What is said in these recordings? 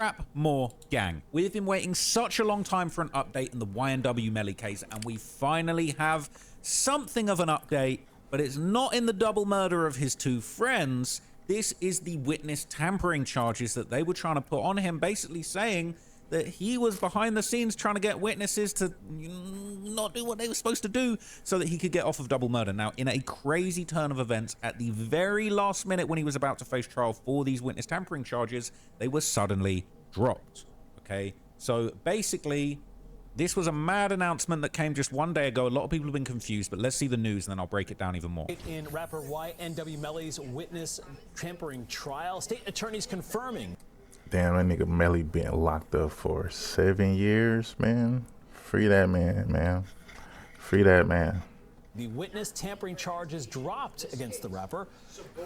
Rap more gang. We've been waiting such a long time for an update in the YNW Melly case, and we finally have something of an update, but it's not in the double murder of his two friends. This is the witness tampering charges that they were trying to put on him, basically saying that he was behind the scenes trying to get witnesses to not do what they were supposed to do so that he could get off of double murder. Now, in a crazy turn of events, at the very last minute when he was about to face trial for these witness tampering charges, they were suddenly dropped. Okay, so basically, this was a mad announcement that came just one day ago. A lot of people have been confused, but let's see the news and then I'll break it down even more. In rapper YNW Melly's witness tampering trial, state attorneys confirming. Damn, that nigga Melly been locked up for 7 years, man. Free that man, man. Free that man. The witness tampering charges dropped against the rapper.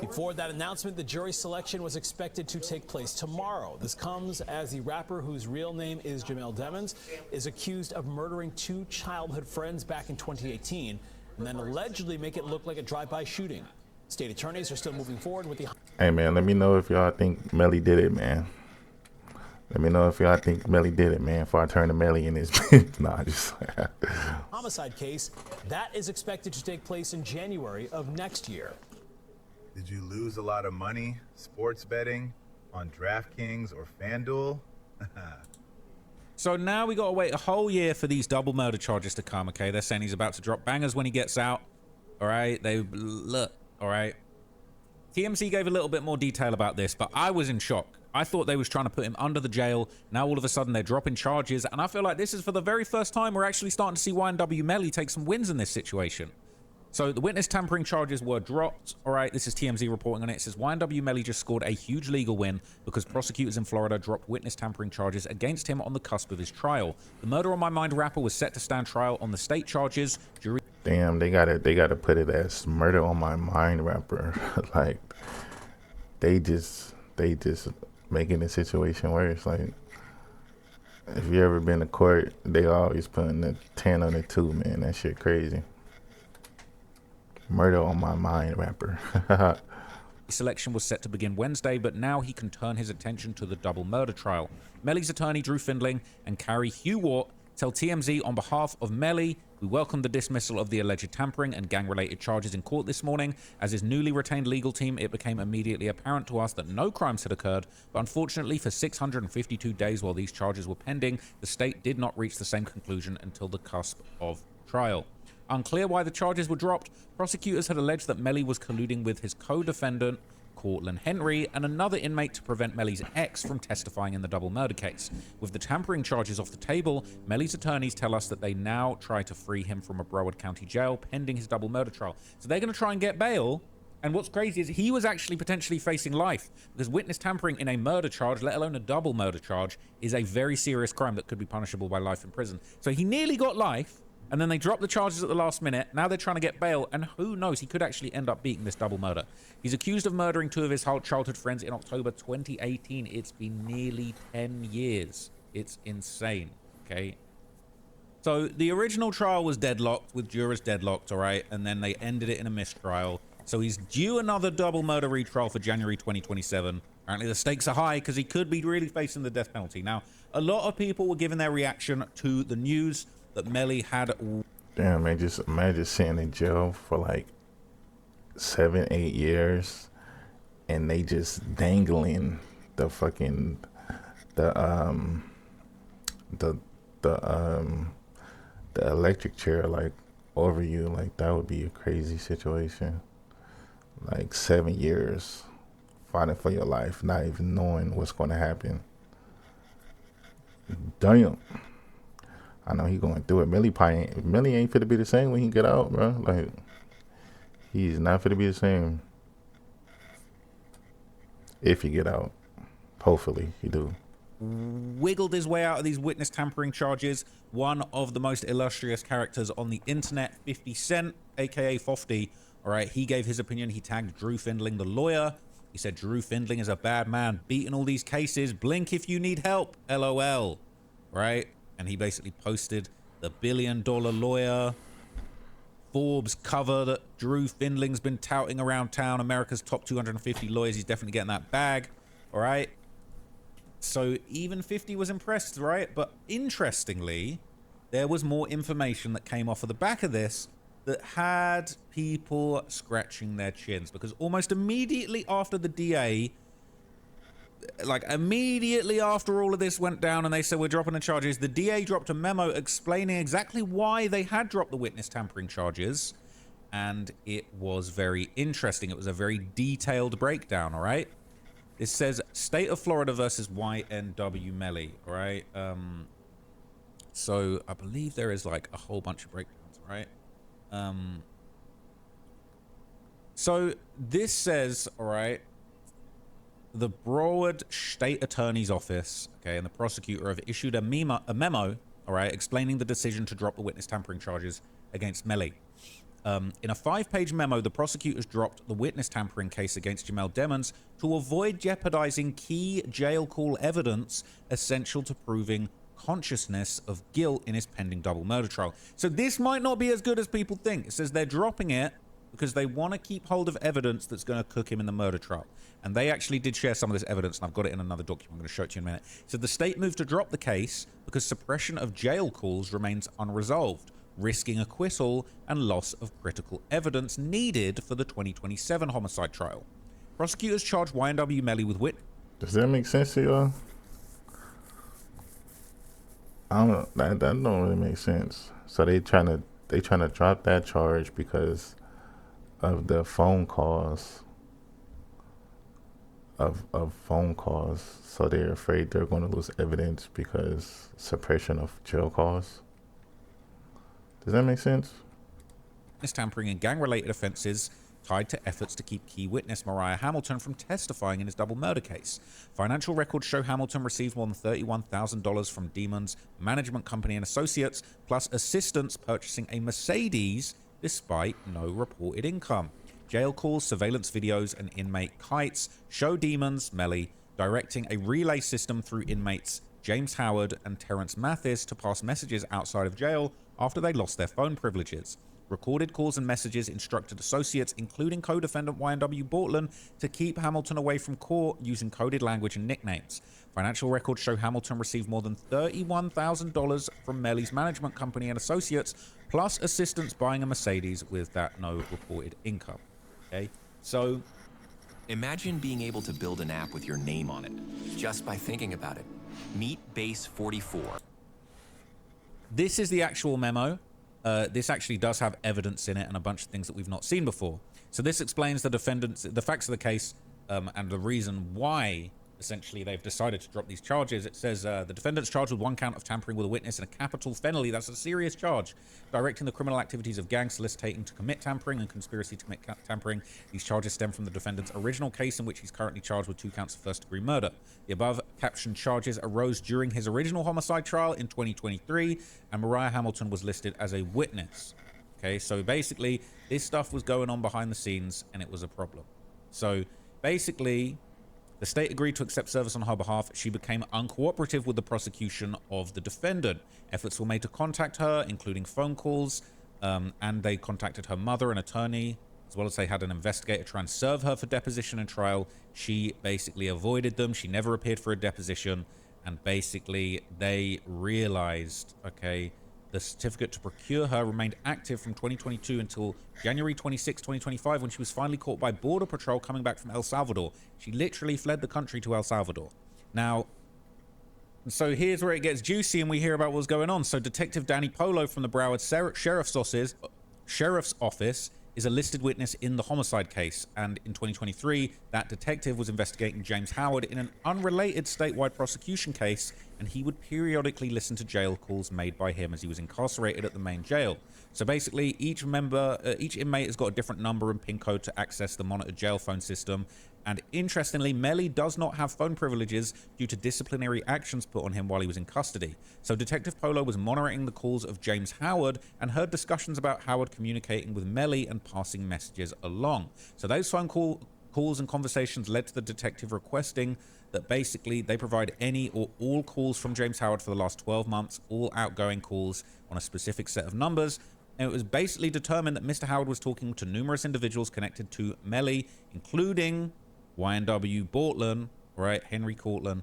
Before that announcement, the jury selection was expected to take place tomorrow. This comes as the rapper, whose real name is Jamel Demons, is accused of murdering two childhood friends back in 2018 and then allegedly make it look like a drive-by shooting. State attorneys are still moving forward with the... Hey, man, let me know if y'all think Melly did it, man. Let me know if y'all think Melly did it, man, before I turn to Melly in his... Nah, just... homicide case that is expected to take place in January of next year. Did you lose a lot of money sports betting on DraftKings or FanDuel? So now we got to wait a whole year for these double murder charges to come, okay? They're saying he's about to drop bangers when he gets out, all right? Look, all right? TMZ gave a little bit more detail about this, but I was in shock. I thought they was trying to put him under the jail. Now all of a sudden they're dropping charges, and I feel like this is for the very first time we're actually starting to see YNW Melly take some wins in this situation. So the witness tampering charges were dropped. All right, this is TMZ reporting on it. It says YNW Melly just scored a huge legal win because prosecutors in Florida dropped witness tampering charges against him on the cusp of his trial. The Murder on My Mind rapper was set to stand trial on the state charges. Jury... Damn, they gotta put it as Murder on My Mind rapper. Like, they just making the situation worse. Like, if you ever been to court, they always putting the 10 on the 2, man. That shit crazy. Murder on My Mind rapper. Selection was set to begin Wednesday, but now he can turn his attention to the double murder trial. Melly's attorney, Drew Findling, and Carrie Hugh tell TMZ on behalf of Melly, we welcome the dismissal of the alleged tampering and gang-related charges in court this morning. As his newly retained legal team, it became immediately apparent to us that no crimes had occurred, but unfortunately for 652 days while these charges were pending, the state did not reach the same conclusion until the cusp of trial. Unclear why the charges were dropped, prosecutors had alleged that Melly was colluding with his co-defendant, Cortland Henry, and another inmate to prevent Melly's ex from testifying in the double murder case. With the tampering charges off the table, Melly's attorneys tell us that they now try to free him from a Broward County jail pending his double murder trial. So they're going to try and get bail. And what's crazy is he was actually potentially facing life, because witness tampering in a murder charge, let alone a double murder charge, is a very serious crime that could be punishable by life in prison. So he nearly got life. And then they dropped the charges at the last minute. Now they're trying to get bail, and who knows, he could actually end up beating this double murder. He's accused of murdering two of his childhood friends in October 2018. It's been nearly 10 years. It's insane, okay? So the original trial was deadlocked, with jurors deadlocked, all right? And then they ended it in a mistrial. So he's due another double murder retrial for January 2027. Apparently the stakes are high because he could be really facing the death penalty. Now, a lot of people were giving their reaction to the news that Melly had... Damn, man, just imagine sitting in jail for like 7, 8 years and they just dangling the fucking the electric chair like over you. Like, that would be a crazy situation. Like 7 years fighting for your life, not even knowing what's going to happen. Damn. I know he going through it. Melly ain't fit to be the same when he get out, bro. Like, he's not fit to be the same if he get out. Hopefully he do. Wiggled his way out of these witness tampering charges. One of the most illustrious characters on the internet, 50 Cent, aka Fofty. All right, he gave his opinion. He tagged Drew Findling, the lawyer. He said Drew Findling is a bad man, beating all these cases. Blink if you need help. LOL. Right? And he basically posted the $1 billion lawyer Forbes cover that Drew Findling's been touting around town. America's top 250 lawyers. He's definitely getting that bag. All right. So even 50 was impressed, right? But interestingly, there was more information that came off of the back of this that had people scratching their chins, because almost immediately after the DA, like immediately after all of this went down and they said we're dropping the charges, the DA dropped a memo explaining exactly why they had dropped the witness tampering charges, and it was very interesting. It was a very detailed breakdown, all right? This says State of Florida versus YNW Melly, all right? So I believe there is like a whole bunch of breakdowns, right? So this says, all right, the Broward State Attorney's Office, okay, and the prosecutor have issued a memo, all right, explaining the decision to drop the witness tampering charges against Melly. In a 5-page memo, the prosecutors dropped the witness tampering case against Jamel Demons to avoid jeopardizing key jail call evidence essential to proving consciousness of guilt in his pending double murder trial. So this might not be as good as people think. It says they're dropping it because they want to keep hold of evidence that's going to cook him in the murder trial. And they actually did share some of this evidence, and I've got it in another document. I'm going to show it to you in a minute. So the state moved to drop the case because suppression of jail calls remains unresolved, risking acquittal and loss of critical evidence needed for the 2027 homicide trial. Prosecutors charged YNW Melly with Does that make sense to y'all? I don't know. That don't really make sense. So they trying to drop that charge because of the phone calls of phone calls. So they're afraid they're going to lose evidence because suppression of jail calls. Does that make sense? witness tampering and gang-related offenses tied to efforts to keep key witness Mariah Hamilton from testifying in his double murder case. Financial records show Hamilton received more than $31,000 from Demons Management Company and Associates, plus assistance purchasing a Mercedes despite no reported income. Jail calls, surveillance videos, and inmate kites show Demons Melly directing a relay system through inmates James Howard and Terrence Mathis to pass messages outside of jail after they lost their phone privileges. Recorded calls and messages instructed associates, including co-defendant YNW Bortland, to keep Hamilton away from court using coded language and nicknames. Financial records show Hamilton received more than $31,000 from Melly's management company and associates, plus assistance buying a Mercedes with that no reported income. Okay, so imagine being able to build an app with your name on it, just by thinking about it. Meet Base 44. This is the actual memo. This actually does have evidence in it and a bunch of things that we've not seen before. So this explains the defendants, the facts of the case, and the reason why essentially they've decided to drop these charges. It says the defendant's charged with 1 count of tampering with a witness in a capital felony. That's a serious charge. Directing the criminal activities of gang, soliciting to commit tampering, and conspiracy to commit tampering. These charges stem from the defendant's original case, in which he's currently charged with 2 counts of first-degree murder. The above captioned charges arose during his original homicide trial in 2023, and Mariah Hamilton was listed as a witness. Okay, so basically this stuff was going on behind the scenes and it was a problem. So basically the state agreed to accept service on her behalf. She became uncooperative with the prosecution of the defendant. Efforts were made to contact her, including phone calls, and they contacted her mother, an attorney, as well as they had an investigator try and serve her for deposition and trial. She basically avoided them. She never appeared for a deposition, and basically they realized, okay, the certificate to procure her remained active from 2022 until January 26, 2025, when she was finally caught by Border Patrol coming back from El Salvador. She literally fled the country to El Salvador. Now, so here's where it gets juicy and we hear about what's going on. So Detective Danny Polo from the Broward Sheriff's Office is a listed witness in the homicide case. And in 2023, that detective was investigating James Howard in an unrelated statewide prosecution case, and he would periodically listen to jail calls made by him as he was incarcerated at the main jail. So basically, each inmate has got a different number and PIN code to access the monitored jail phone system. And interestingly, Melly does not have phone privileges due to disciplinary actions put on him while he was in custody. So Detective Polo was monitoring the calls of James Howard and heard discussions about Howard communicating with Melly and passing messages along. So those phone calls and conversations led to the detective requesting that basically they provide any or all calls from James Howard for the last 12 months, all outgoing calls on a specific set of numbers. And it was basically determined that Mr. Howard was talking to numerous individuals connected to Melly, including YNW Bortland, right, Henry Cortland,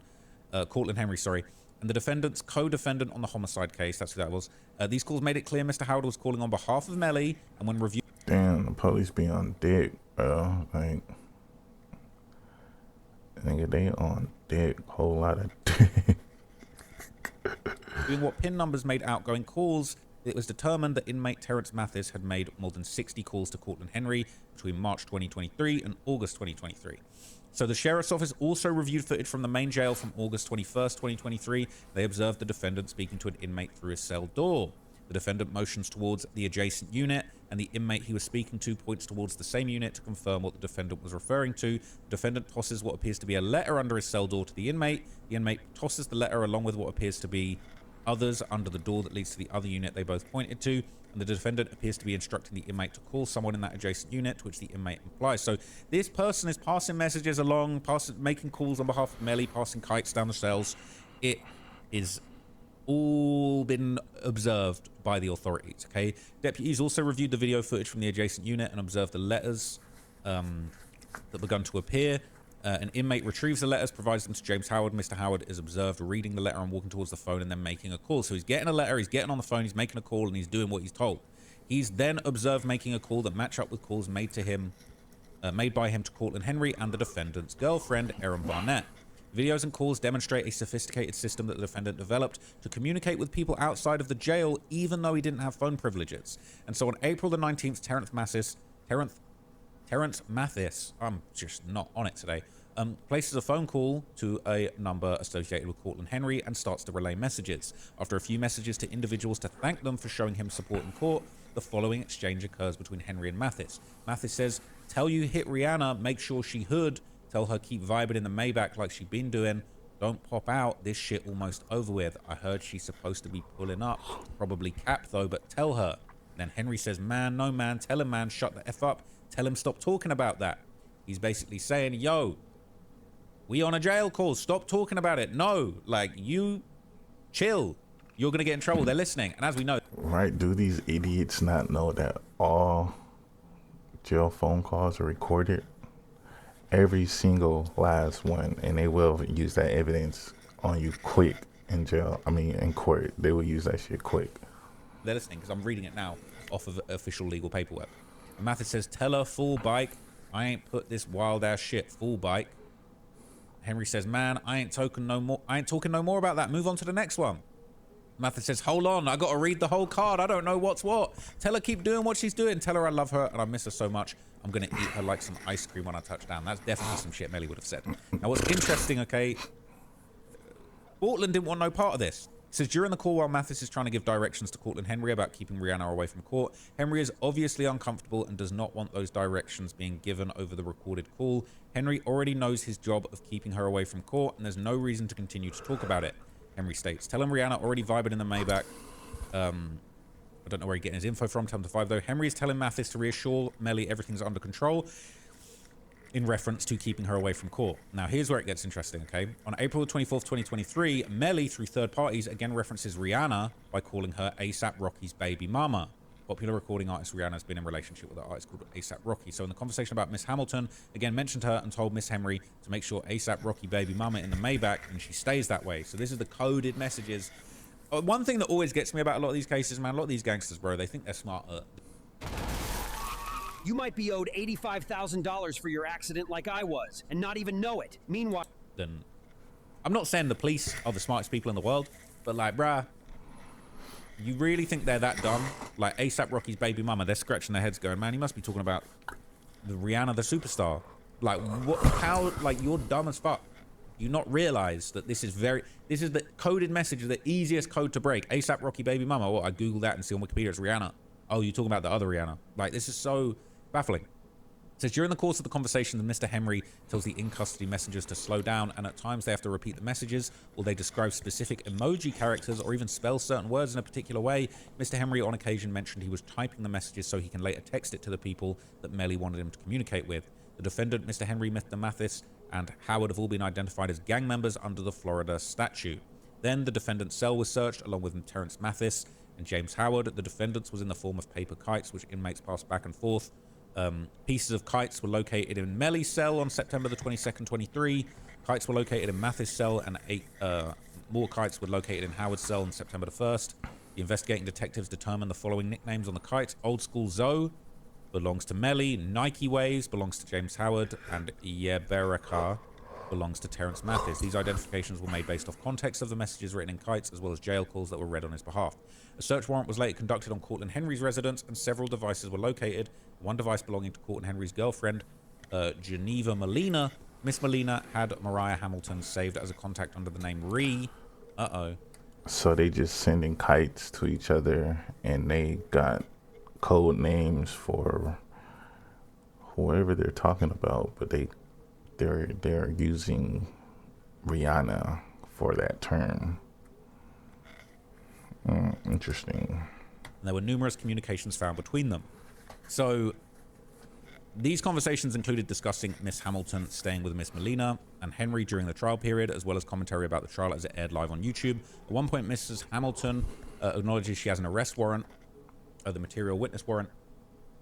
Cortland Henry, sorry, and the defendant's co-defendant on the homicide case. That's who that was. These calls made it clear Mr. Howard was calling on behalf of Melly, and when reviewed... Damn, the police be on dick, bro. Like, nigga, they on dick. Whole lot of dick. Doing what PIN numbers made outgoing calls, it was determined that inmate Terrence Mathis had made more than 60 calls to Cortland Henry between March 2023 and August 2023. So the sheriff's office also reviewed footage from the main jail from August 21st, 2023. They observed the defendant speaking to an inmate through his cell door. The defendant motions towards the adjacent unit, and the inmate he was speaking to points towards the same unit to confirm what the defendant was referring to. The defendant tosses what appears to be a letter under his cell door to the inmate. The inmate tosses the letter along with what appears to be others under the door that leads to the other unit they both pointed to, and the defendant appears to be instructing the inmate to call someone in that adjacent unit, to which the inmate implies. So this person is passing messages along, making calls on behalf of Melly, passing kites down the cells. It is all been observed by the authorities, okay? Deputies also reviewed the video footage from the adjacent unit and observed the letters that begun to appear. An inmate retrieves the letters, provides them to James Howard. Mr. Howard is observed reading the letter and walking towards the phone and then making a call. So he's getting a letter, he's getting on the phone, he's making a call, and he's doing what he's told. He's then observed making a call that match up with calls made to him, made by him to Cortland Henry and the defendant's girlfriend, Erin Barnett. Videos and calls demonstrate a sophisticated system that the defendant developed to communicate with people outside of the jail, even though he didn't have phone privileges. And so on April the 19th, Terrence Mathis, I'm just not on it today, places a phone call to a number associated with Cortland Henry and starts to relay messages. After a few messages to individuals to thank them for showing him support in court, the following exchange occurs between Henry and Mathis. Mathis says, "Tell you hit Rihanna, make sure she hood. Tell her keep vibing in the Maybach like she been doing. Don't pop out, this shit almost over with. I heard she's supposed to be pulling up. Probably cap though, but tell her." Then Henry says, "Man, no man, tell him man, shut the F up. Tell him stop talking about that." He's basically saying, yo, we on a jail call, stop talking about it. No, like, you chill. You're gonna get in trouble. They're listening. And as we know, Right, do these idiots not know that all jail phone calls are recorded? Every single last one, and they will use that evidence on you quick in jail. I mean, in court, they will use that shit quick. they're listening because I'm reading it now off of official legal paperwork. And Mathis says, "Tell her full bike. I ain't put this wild ass shit full bike." Henry says, "Man, I ain't talking no more about that. Move on to the next one." Mathis says, "Hold on, I gotta read the whole card. I don't know what's what. Tell her keep doing what she's doing. Tell her I love her and I miss her so much. I'm gonna eat her like some ice cream when I touch down." That's definitely some shit Melly would have said. Now what's interesting, okay, Portland didn't want no part of this. It says, during the call while Mathis is trying to give directions to Cortland Henry about keeping Rihanna away from court, Henry is obviously uncomfortable and does not want those directions being given over the recorded call. Henry already knows his job of keeping her away from court, and there's no reason to continue to talk about it. Henry states, "Tell him Rihanna already vibing in the Maybach." I don't know where he's getting his info from. Tell him to vibe though. Henry is telling Mathis to reassure Melly everything's under control, in reference to keeping her away from court. Now, here's where it gets interesting, okay? On April 24th, 2023, Melly, through third parties, again references Rihanna by calling her A$AP Rocky's baby mama. Popular recording artist Rihanna has been in a relationship with an artist called A$AP Rocky. So in the conversation about Miss Hamilton, again mentioned her and told Miss Henry to make sure A$AP Rocky baby mama in the Maybach, and she stays that way. So this is the coded messages. One thing that always gets me about a lot of these cases, man, a lot of these gangsters, bro, they think they're smarter. You might be owed $85,000 for your accident like I was, and not even know it. Meanwhile... Then, I'm not saying the police are the smartest people in the world, but like, bruh, you really think they're that dumb? Like A$AP Rocky's baby mama, they're scratching their heads going, man, he must be talking about the Rihanna, the superstar. Like, what, how, like, you're dumb as fuck. You not realize that this is the coded message, the easiest code to break. A$AP Rocky baby mama. Well, I Google that and see on Wikipedia it's Rihanna. Oh, you're talking about the other Rihanna. Like, this is so baffling. It says, during the course of the conversation, Mr. Henry tells the in-custody messengers to slow down, and at times they have to repeat the messages, or they describe specific emoji characters, or even spell certain words in a particular way. Mr. Henry, on occasion, mentioned he was typing the messages so he can later text it to the people that Melly wanted him to communicate with. The defendant, Mr. Henry, Mr. Mathis, and Howard have all been identified as gang members under the Florida statute. Then the defendant's cell was searched, along with Terrence Mathis and James Howard. The defendants was in the form of paper kites, which inmates passed back and forth Pieces of kites were located in Melly's cell on September the 22nd, 23. Kites were located in Mathis' cell, and 8 more kites were located in Howard's cell on September the 1st. The investigating detectives determined the following nicknames on the kites. Old School Zoe belongs to Melly. Nike Waves belongs to James Howard. And Yeberaka belongs to Terrence Mathis. These identifications were made based off context of the messages written in kites, as well as jail calls that were read on his behalf. A search warrant was later conducted on Cortland Henry's residence, and several devices were located. One device belonging to Cortland Henry's girlfriend, Geneva Molina. Miss Molina had Mariah Hamilton saved as a contact under the name Ree. So they just sending kites to each other, and they got code names for whoever they're talking about, but they're using Rihanna for that term. Interesting. And there were numerous communications found between them. So these conversations included discussing Miss Hamilton staying with Miss Molina and Henry during the trial period, as well as commentary about the trial as it aired live on YouTube. At one point, Mrs. Hamilton acknowledges she has an arrest warrant, the material witness warrant,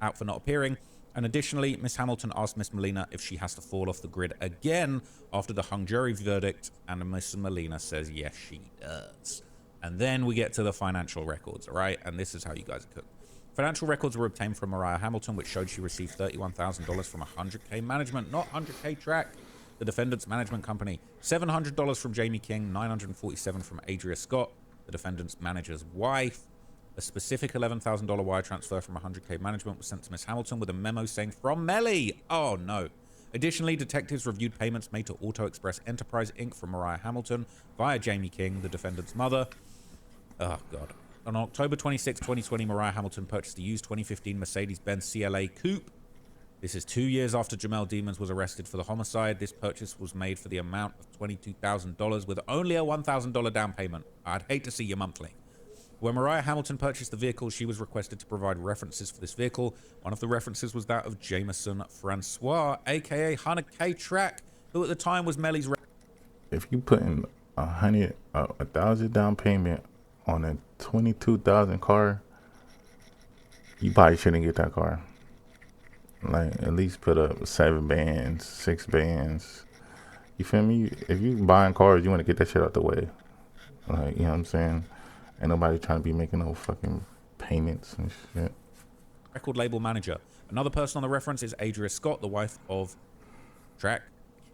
out for not appearing. And additionally, Miss Hamilton asked Miss Molina if she has to fall off the grid again after the hung jury verdict, and Miss Molina says yes, she does. And then we get to the financial records, all right? And this is how you guys are cooked. Financial records were obtained from Mariah Hamilton, which showed she received $31,000 from 100K Management, not 100K Track, the defendant's management company. $700 from Jamie King, $947 from Adria Scott, the defendant's manager's wife. A specific $11,000 wire transfer from 100K Management was sent to Miss Hamilton with a memo saying, "From Melly." Oh, no. Additionally, detectives reviewed payments made to Auto Express Enterprise Inc. from Mariah Hamilton via Jamie King, the defendant's mother. Oh, God. On October 26, 2020, Mariah Hamilton purchased a used 2015 Mercedes-Benz CLA Coupe. This is 2 years after Jamel Demons was arrested for the homicide. This purchase was made for the amount of $22,000 with only a $1,000 down payment. I'd hate to see you monthly. When Mariah Hamilton purchased the vehicle, she was requested to provide references for this vehicle. One of the references was that of Jameson Francois, aka 100K Track, who at the time was Melly's. If you put in $1,000 down payment on a 22,000 car, you probably shouldn't get that car. Like, at least put up 7 bands, 6 bands. You feel me? If you buying cars, you want to get that shit out the way. Like, you know what I'm saying? Ain't nobody trying to be making no fucking payments and shit. Record label manager. Another person on the reference is Adria Scott, the wife of Track.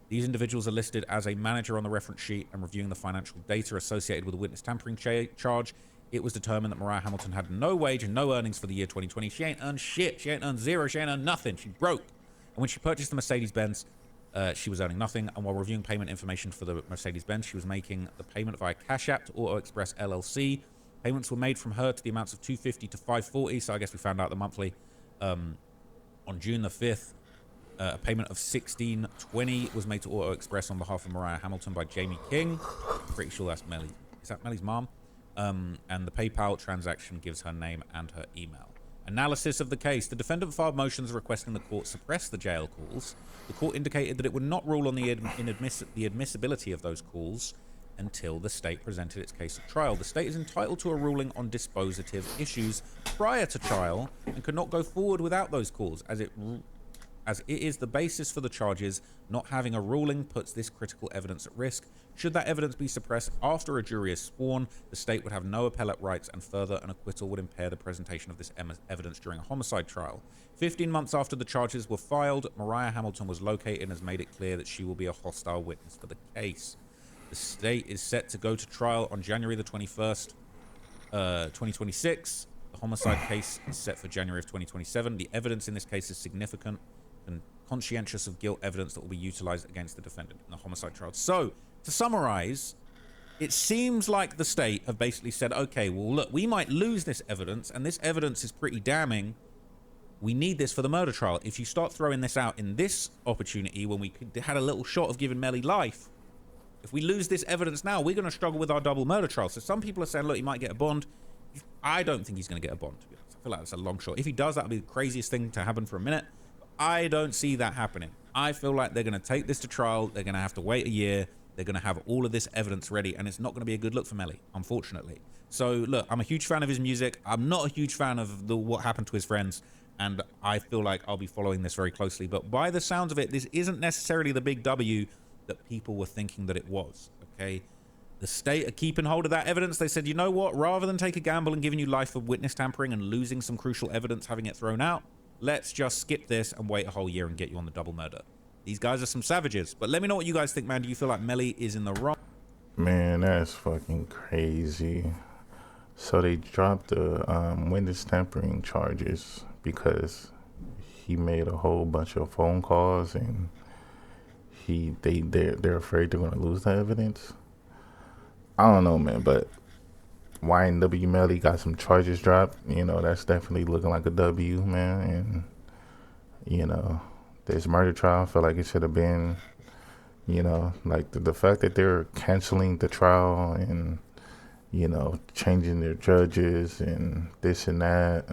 These individuals are listed as a manager on the reference sheet, and reviewing the financial data associated with the witness tampering charge, it was determined that Mariah Hamilton had no wage and no earnings for the year 2020. She ain't earned shit. She ain't earned zero. She ain't earned nothing. She broke. And when she purchased the Mercedes-Benz, she was earning nothing. And while reviewing payment information for the Mercedes-Benz, she was making the payment via Cash App to Auto Express LLC. Payments were made from her to the amounts of $250 to $540. So I guess we found out the monthly. On June the 5th, a payment of $16.20 was made to Auto Express on behalf of Mariah Hamilton by Jamie King. Pretty sure that's Melly. Is that Melly's mom? And the PayPal transaction gives her name and her email. Analysis of the case. The defendant filed motions requesting the court suppress the jail calls. The court indicated that it would not rule on the admissibility of those calls until the state presented its case at trial. The state is entitled to a ruling on dispositive issues prior to trial and could not go forward without those calls, as it is the basis for the charges. Not having a ruling puts this critical evidence at risk. Should that evidence be suppressed after a jury is sworn, the state would have no appellate rights, and further, an acquittal would impair the presentation of this evidence during a homicide trial. 15 months after the charges were filed, Mariah Hamilton was located and has made it clear that she will be a hostile witness for the case. The state is set to go to trial on January the 21st, 2026. The homicide case is set for January of 2027. The evidence in this case is significant and conscientious of guilt evidence that will be utilized against the defendant in the homicide trial. So, to summarize, it seems like the state have basically said, okay, well, look, we might lose this evidence, and this evidence is pretty damning. We need this for the murder trial. If you start throwing this out in this opportunity when we had a little shot of giving Melly life, if we lose this evidence now, we're going to struggle with our double murder trial. So some people are saying, look, he might get a bond. I don't think he's going to get a bond, to be honest. I feel like that's a long shot. If he does, that'll be the craziest thing to happen for a minute. I don't see that happening. I feel like they're going to take this to trial. They're going to have to wait a year. They're going to have all of this evidence ready, and it's not going to be a good look for Melly, unfortunately. So, look, I'm a huge fan of his music. I'm not a huge fan of what happened to his friends. and I feel like I'll be following this very closely. But by the sounds of it, this isn't necessarily the big W that people were thinking that it was, okay? The state are keeping hold of that evidence. They said, you know what? Rather than take a gamble and giving you life for witness tampering and losing some crucial evidence, having it thrown out, let's just skip this and wait a whole year and get you on the double murder. These guys are some savages. But let me know what you guys think, man. Do you feel like Melly is in the wrong? Man, that's fucking crazy. So they dropped the witness tampering charges because he made a whole bunch of phone calls and they're afraid they're gonna lose the evidence. I don't know, man, but YNW Melly got some charges dropped. You know, that's definitely looking like a W, man. And you know, this murder trial, I feel like it should have been, you know, like the fact that they're canceling the trial and, you know, changing their judges and this and that,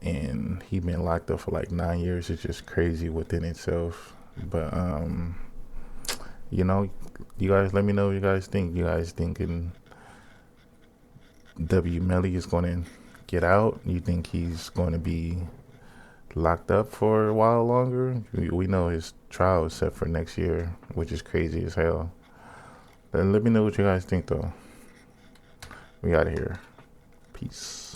and he been locked up for like 9 years is just crazy within itself. But you know, you guys let me know what you guys think. You guys thinking W Melly is going to get out? You think he's going to be locked up for a while longer? We know his trial is set for next year, which is crazy as hell. Then let me know what you guys think, though. We out of here. Peace.